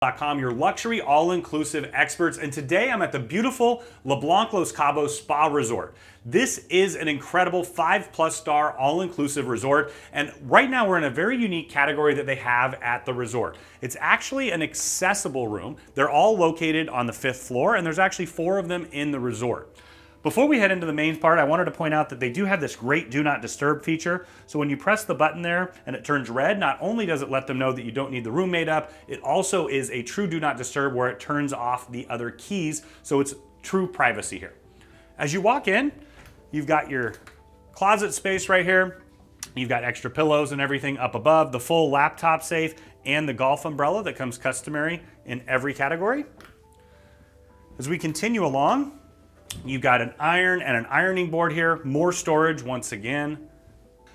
Your luxury all-inclusive experts, and today I'm at the beautiful Blanc Los Cabos Spa Resort. This is an incredible 5+ star all-inclusive resort, and right now we're in a very unique category that they have at the resort. It's actually an accessible room. They're all located on the 5th floor, and there's actually 4 of them in the resort. Before we head into the main part, I wanted to point out that they do have this great Do Not Disturb feature. So when you press the button there and it turns red, not only does it let them know that you don't need the room made up, it also is a true Do Not Disturb where it turns off the other keys, so it's true privacy here. As you walk in, you've got your closet space right here. You've got extra pillows and everything up above, the full laptop safe, and the golf umbrella that comes customary in every category. As we continue along, you've got an iron and an ironing board here, more storage once again.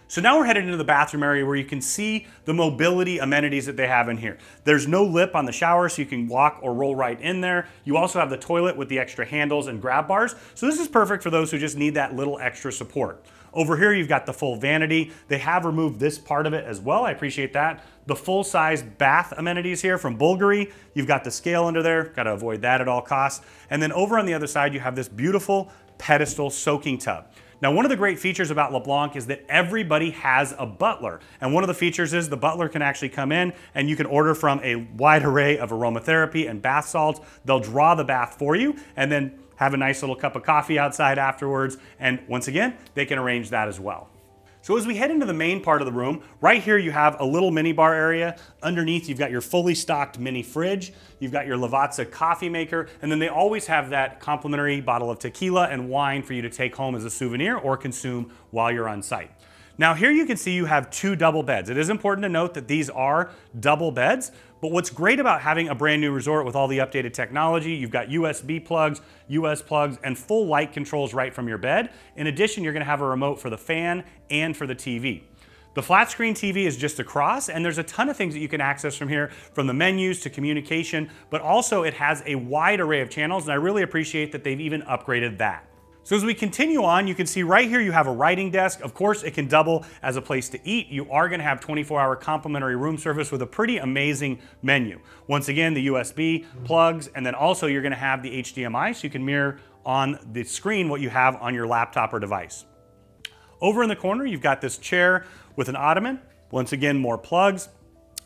So now we're headed into the bathroom area where you can see the mobility amenities that they have in here. There's no lip on the shower, so you can walk or roll right in there. You also have the toilet with the extra handles and grab bars. So this is perfect for those who just need that little extra support. Over here, you've got the full vanity. They have removed this part of it as well. I appreciate that. The full-size bath amenities here from Bulgari. You've got the scale under there. Got to avoid that at all costs. And then over on the other side, you have this beautiful pedestal soaking tub. Now, one of the great features about Blanc is that everybody has a butler. And one of the features is the butler can actually come in and you can order from a wide array of aromatherapy and bath salts. They'll draw the bath for you and then have a nice little cup of coffee outside afterwards. And once again, they can arrange that as well. So as we head into the main part of the room, right here you have a little mini bar area. Underneath you've got your fully stocked mini fridge. You've got your Lavazza coffee maker, and then they always have that complimentary bottle of tequila and wine for you to take home as a souvenir or consume while you're on site. Now here you can see you have 2 double beds. It is important to note that these are double beds, but what's great about having a brand new resort with all the updated technology, you've got USB plugs, US plugs, and full light controls right from your bed. In addition, you're gonna have a remote for the fan and for the TV. The flat screen TV is just across, and there's a ton of things that you can access from here, from the menus to communication, but also it has a wide array of channels, and I really appreciate that they've even upgraded that. So as we continue on, you can see right here you have a writing desk. Of course, it can double as a place to eat. You are going to have 24-hour complimentary room service with a pretty amazing menu. Once again, the USB plugs, and then also you're going to have the HDMI so you can mirror on the screen what you have on your laptop or device. Over in the corner, you've got this chair with an ottoman. Once again, more plugs.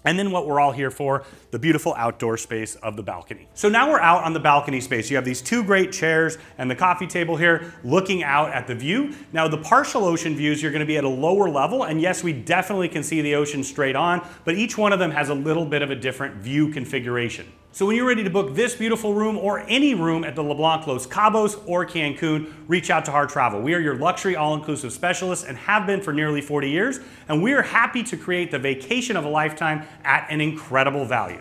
And then what we're all here for, the beautiful outdoor space of the balcony. So now we're out on the balcony space. You have these 2 great chairs and the coffee table here looking out at the view. Now the partial ocean views, you're gonna be at a lower level, and yes, we definitely can see the ocean straight on, but each one of them has a little bit of a different view configuration. So when you're ready to book this beautiful room or any room at the Blanc Los Cabos or Cancun, reach out to Harr Travel. We are your luxury all-inclusive specialists and have been for nearly 40 years, and we are happy to create the vacation of a lifetime at an incredible value.